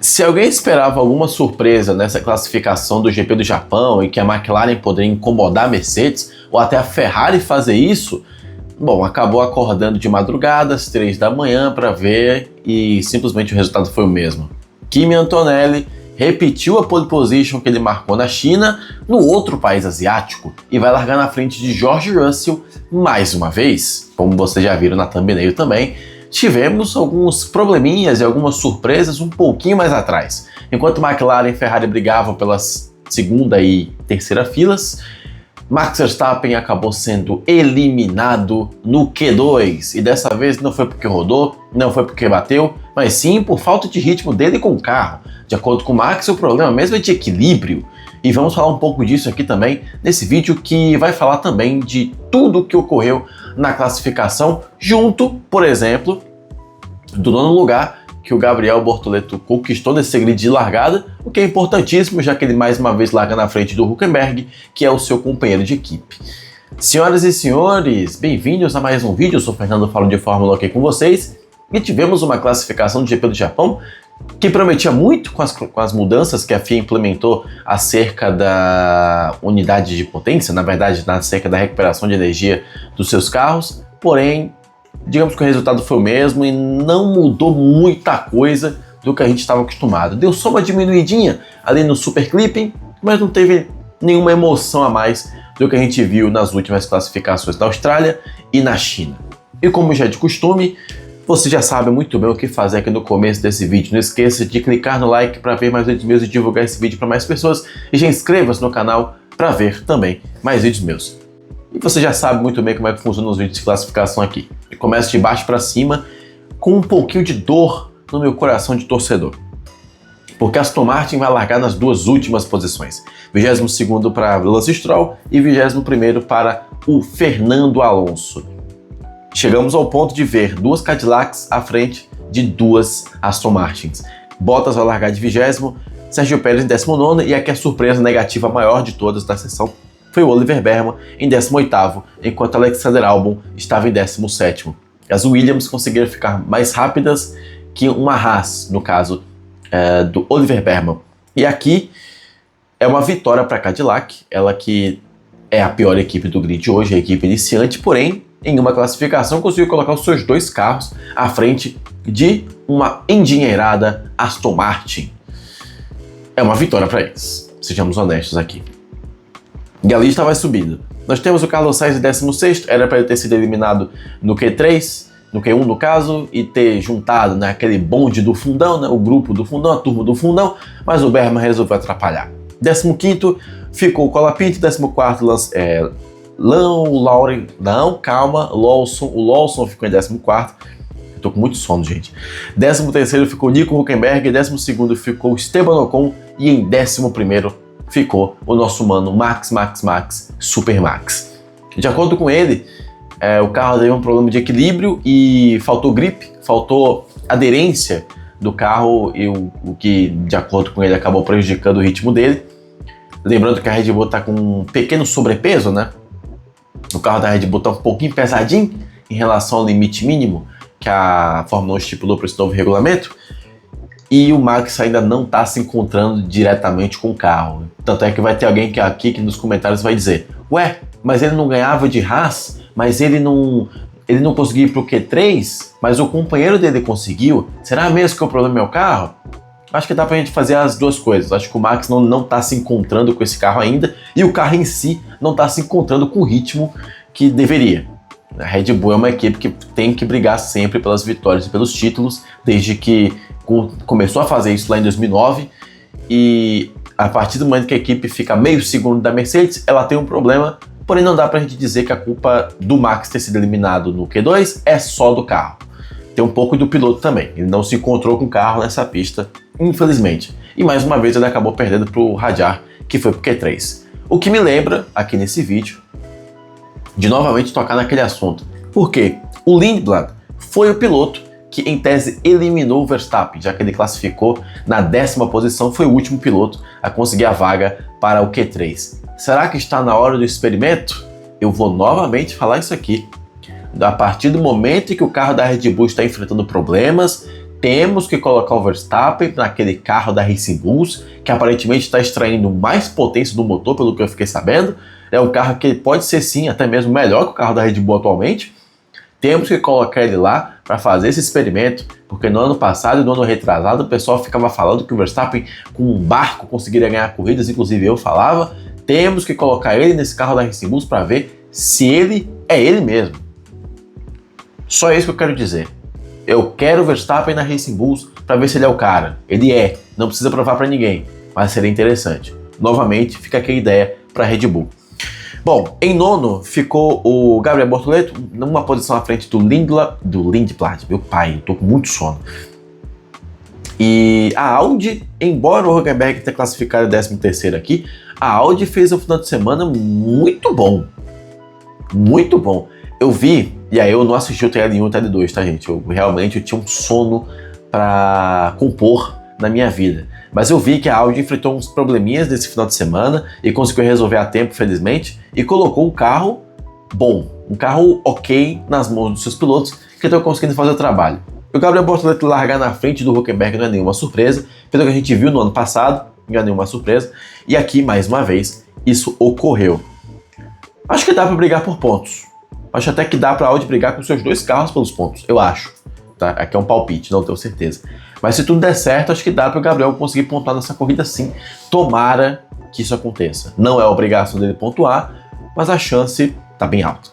Se alguém esperava alguma surpresa nessa classificação do GP do Japão e que a McLaren poderia incomodar a Mercedes ou até a Ferrari fazer isso, bom, acabou acordando de madrugada às 3 da manhã para ver e simplesmente o resultado foi o mesmo. Kimi Antonelli repetiu a pole position que ele marcou na China, no outro país asiático, e vai largar na frente de George Russell mais uma vez. Como vocês já viram na thumbnail também, tivemos alguns probleminhas e algumas surpresas um pouquinho mais atrás. Enquanto McLaren e Ferrari brigavam pelas segunda e terceira filas, Max Verstappen acabou sendo eliminado no Q2. E dessa vez não foi porque rodou, não foi porque bateu, mas sim por falta de ritmo dele com o carro. De acordo com o Max, o problema mesmo é de equilíbrio. E vamos falar um pouco disso aqui também nesse vídeo, que vai falar também de tudo o que ocorreu na classificação, junto, por exemplo, do nono lugar que o Gabriel Bortoleto conquistou nesse grid de largada, o que é importantíssimo, já que ele mais uma vez larga na frente do Hülkenberg, que é o seu companheiro de equipe. Senhoras e senhores, bem-vindos a mais um vídeo. Eu sou o Fernando, falo de Fórmula aqui com vocês, e tivemos uma classificação do GP do Japão que prometia muito com as mudanças que a FIA implementou acerca da unidade de potência, na verdade, acerca da recuperação de energia dos seus carros, porém, digamos que o resultado foi o mesmo e não mudou muita coisa do que a gente estava acostumado. Deu só uma diminuidinha ali no super clipping, mas não teve nenhuma emoção a mais do que a gente viu nas últimas classificações da Austrália e na China. E como já é de costume, você já sabe muito bem o que fazer aqui no começo desse vídeo. Não esqueça de clicar no like para ver mais vídeos meus e divulgar esse vídeo para mais pessoas. E já inscreva-se no canal para ver também mais vídeos meus. E você já sabe muito bem como é que funcionam os vídeos de classificação aqui. Eu começo de baixo para cima com um pouquinho de dor no meu coração de torcedor. Porque Aston Martin vai largar nas duas últimas posições. 22º para Lance Stroll e 21º para o Fernando Alonso. Chegamos ao ponto de ver duas Cadillacs à frente de duas Aston Martins. Bottas vai largar de 20º, Sérgio Pérez em 19º, e aqui a surpresa negativa maior de todas da sessão foi o Oliver Behrman em 18º, enquanto Alexander Albon estava em 17º. As Williams conseguiram ficar mais rápidas que uma Haas, no caso do Oliver Behrman. E aqui é uma vitória para a Cadillac, ela que é a pior equipe do grid hoje, a equipe iniciante, porém, em uma classificação conseguiu colocar os seus dois carros à frente de uma endinheirada Aston Martin. É uma vitória para eles, sejamos honestos aqui. E a lista vai subindo. Nós temos o Carlos Sainz em 16º, era para ele ter sido eliminado no Q3, no Q1 no caso, e ter juntado naquele bonde do fundão, né, o grupo do fundão, a turma do fundão, mas o Behrman resolveu atrapalhar. 15º ficou o Colapinto, 14º o Lawson ficou em 14º. Eu tô com muito sono, gente. 13º ficou Nico Hülkenberg, 12º ficou Esteban Ocon e em 11º ficou o nosso mano Max Super Max. De acordo com ele, o carro teve um problema de equilíbrio e faltou grip, faltou aderência do carro, e o que, de acordo com ele, acabou prejudicando o ritmo dele. Lembrando que a Red Bull está com um pequeno sobrepeso, né? O carro da Red Bull está um pouquinho pesadinho em relação ao limite mínimo que a Fórmula 1 estipulou para esse novo regulamento, e o Max ainda não está se encontrando diretamente com o carro. Tanto é que vai ter alguém aqui que nos comentários vai dizer: ué, mas ele não ganhava de Haas, mas ele não conseguiu ir para o Q3, mas o companheiro dele conseguiu. Será mesmo que o problema é o carro? Acho que dá pra gente fazer as duas coisas. Acho que o Max não tá se encontrando com esse carro ainda, e o carro em si não tá se encontrando com o ritmo que deveria. A Red Bull é uma equipe que tem que brigar sempre pelas vitórias e pelos títulos, desde que começou a fazer isso lá em 2009, e a partir do momento que a equipe fica meio segundo da Mercedes, ela tem um problema, porém não dá pra gente dizer que a culpa do Max ter sido eliminado no Q2 é só do carro. Tem um pouco do piloto também, ele não se encontrou com o carro nessa pista, infelizmente. E mais uma vez ele acabou perdendo para o Hadjar, que foi para o Q3. O que me lembra, aqui nesse vídeo, de novamente tocar naquele assunto. Porque o Lindblad foi o piloto que, em tese, eliminou o Verstappen, já que ele classificou na 10ª posição, foi o último piloto a conseguir a vaga para o Q3. Será que está na hora do experimento? Eu vou novamente falar isso aqui. A partir do momento em que o carro da Red Bull está enfrentando problemas, Temos que colocar o Verstappen naquele carro da Racing Bulls, que aparentemente está extraindo mais potência do motor, pelo que eu fiquei sabendo. É um carro que pode ser sim, até mesmo melhor que o carro da Red Bull atualmente. Temos que colocar ele lá para fazer esse experimento, porque no ano passado e no ano retrasado o pessoal ficava falando que o Verstappen com um barco conseguiria ganhar corridas, inclusive eu falava. Temos que colocar ele nesse carro da Racing Bulls para ver se ele é ele mesmo. Só isso que eu quero dizer. Eu quero o Verstappen na Racing Bulls para ver se ele é o cara. Ele é, não precisa provar para ninguém, mas seria interessante. Novamente, fica aqui a ideia para a Red Bull. Bom, em nono ficou o Gabriel Bortoleto, numa posição à frente do Lindblad, meu pai, eu tô com muito sono. E a Audi, embora o Hülkenberg tenha classificado em 13º aqui, a Audi fez um final de semana muito bom. Muito bom. Eu vi, e aí eu não assisti o TL1 e o TL2, tá, gente? Eu tinha um sono para compor na minha vida. Mas eu vi que a Audi enfrentou uns probleminhas nesse final de semana e conseguiu resolver a tempo, felizmente, e colocou um carro bom, um carro ok nas mãos dos seus pilotos que estão conseguindo fazer o trabalho. O Gabriel Bortoleto largar na frente do Hülkenberg não é nenhuma surpresa, pelo que a gente viu no ano passado, não é nenhuma surpresa, e aqui, mais uma vez, isso ocorreu. Acho que dá para brigar por pontos. Acho até que dá para a Audi brigar com seus dois carros pelos pontos, eu acho. Tá? Aqui é um palpite, não tenho certeza. Mas se tudo der certo, acho que dá para o Gabriel conseguir pontuar nessa corrida sim. Tomara que isso aconteça. Não é a obrigação dele pontuar, mas a chance está bem alta.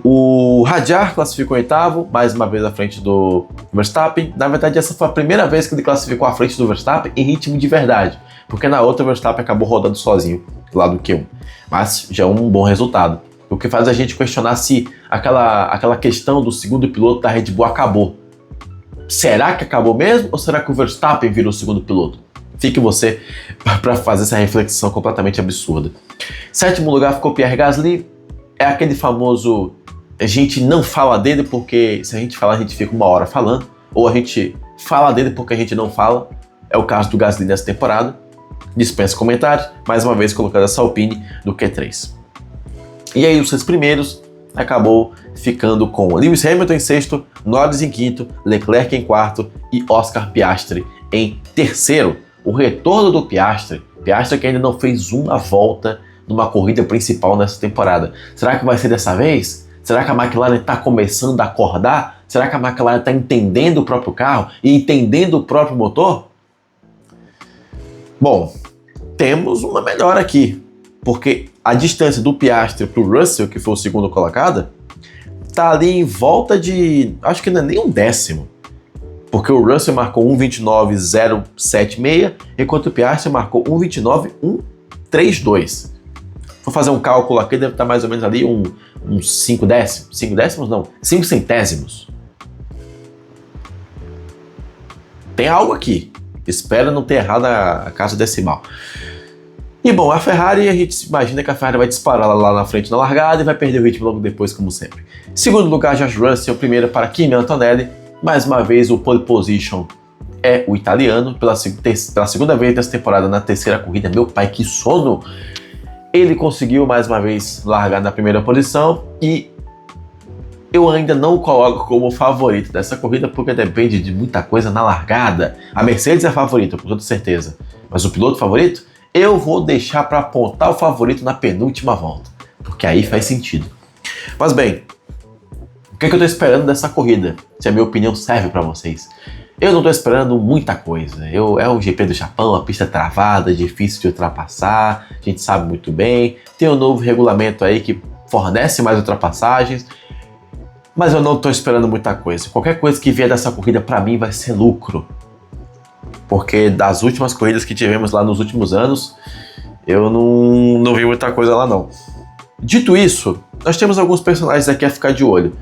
O Hadjar classificou em oitavo, mais uma vez à frente do Verstappen. Na verdade, essa foi a primeira vez que ele classificou à frente do Verstappen em ritmo de verdade, porque na outra o Verstappen acabou rodando sozinho lá do Q1. Mas já é um bom resultado. O que faz a gente questionar se aquela questão do segundo piloto da Red Bull acabou. Será que acabou mesmo ou será que o Verstappen virou o segundo piloto? Fique você para fazer essa reflexão completamente absurda. Sétimo lugar ficou Pierre Gasly. É aquele famoso, a gente não fala dele porque se a gente falar a gente fica uma hora falando, ou a gente fala dele porque a gente não fala. É o caso do Gasly nessa temporada. Dispensa comentários, mais uma vez colocando essa Alpine do Q3. E aí os seus primeiros acabou ficando com Lewis Hamilton em sexto, Norris em quinto, Leclerc em quarto e Oscar Piastri em terceiro. O retorno do Piastri que ainda não fez uma volta numa corrida principal nessa temporada. Será que vai ser dessa vez? Será que a McLaren está começando a acordar? Será que a McLaren está entendendo o próprio carro e entendendo o próprio motor? Bom, temos uma melhora aqui, porque a distância do Piastri para o Russell, que foi o segundo colocado, tá ali em volta de, acho que não é nem um décimo, porque o Russell marcou 1:29.076, enquanto o Piastri marcou 1:29.132. Vou fazer um cálculo aqui, deve estar mais ou menos ali uns 5 décimos, 5 décimos não, 5 centésimos. Tem algo aqui, espero não ter errado a casa decimal. E bom, a Ferrari, a gente imagina que a Ferrari vai disparar lá na frente na largada e vai perder o ritmo logo depois, como sempre. Segundo lugar, George Russell, primeiro para Kimi Antonelli. Mais uma vez, o pole position é o italiano, pela segunda vez nessa temporada, na terceira corrida. Meu pai, que sono! Ele conseguiu mais uma vez largar na primeira posição e eu ainda não o coloco como favorito dessa corrida porque depende de muita coisa na largada. A Mercedes é a favorita, com toda certeza, mas o piloto favorito? Eu vou deixar para apontar o favorito na penúltima volta, porque aí faz sentido. Mas bem, o que eu estou esperando dessa corrida? Se a minha opinião serve para vocês. Eu não estou esperando muita coisa. É o GP do Japão, a pista travada, difícil de ultrapassar, a gente sabe muito bem. Tem um novo regulamento aí que fornece mais ultrapassagens, mas eu não estou esperando muita coisa. Qualquer coisa que vier dessa corrida para mim vai ser lucro. Porque das últimas corridas que tivemos lá nos últimos anos, eu não vi muita coisa lá não. Dito isso, nós temos alguns personagens aqui a ficar de olho.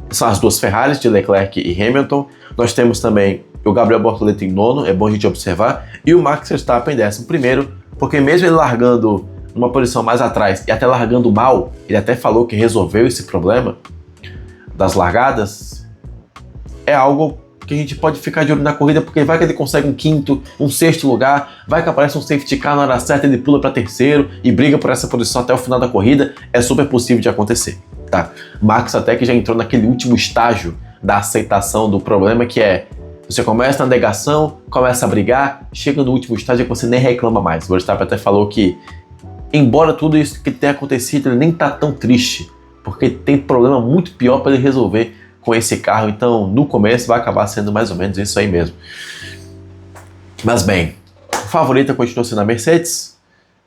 São as duas Ferraris, de Leclerc e Hamilton. Nós temos também o Gabriel Bortoleto em nono, é bom a gente observar. E o Max Verstappen em 11º, porque mesmo ele largando numa posição mais atrás e até largando mal, ele até falou que resolveu esse problema das largadas, é algo que a gente pode ficar de olho na corrida, porque vai que ele consegue um quinto, um sexto lugar, vai que aparece um safety car na hora certa, ele pula para terceiro e briga por essa posição até o final da corrida, é super possível de acontecer, tá? Max até que já entrou naquele último estágio da aceitação do problema, que é Você começa na negação, começa a brigar, chega no último estágio que você nem reclama mais. O Verstappen até falou que, embora tudo isso que tenha acontecido, ele nem tá tão triste, porque tem problema muito pior para ele resolver com esse carro. Então, no começo vai acabar sendo mais ou menos isso aí mesmo. Mas bem, a favorita continua sendo a Mercedes.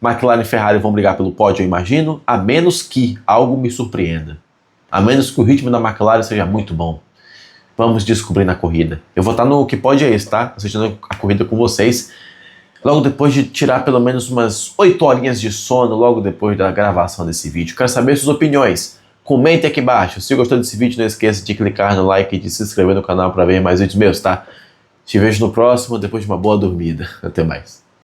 McLaren e Ferrari vão brigar pelo pódio, eu imagino, a menos que algo me surpreenda. A menos que o ritmo da McLaren seja muito bom. Vamos descobrir na corrida. Eu vou estar no Que Pode É Esse, tá? Assistindo a corrida com vocês. Logo depois de tirar pelo menos umas 8 horinhas de sono, logo depois da gravação desse vídeo. Quero saber suas opiniões. Comente aqui embaixo. Se gostou desse vídeo, não esqueça de clicar no like e de se inscrever no canal para ver mais vídeos meus, tá? Te vejo no próximo, depois de uma boa dormida. Até mais.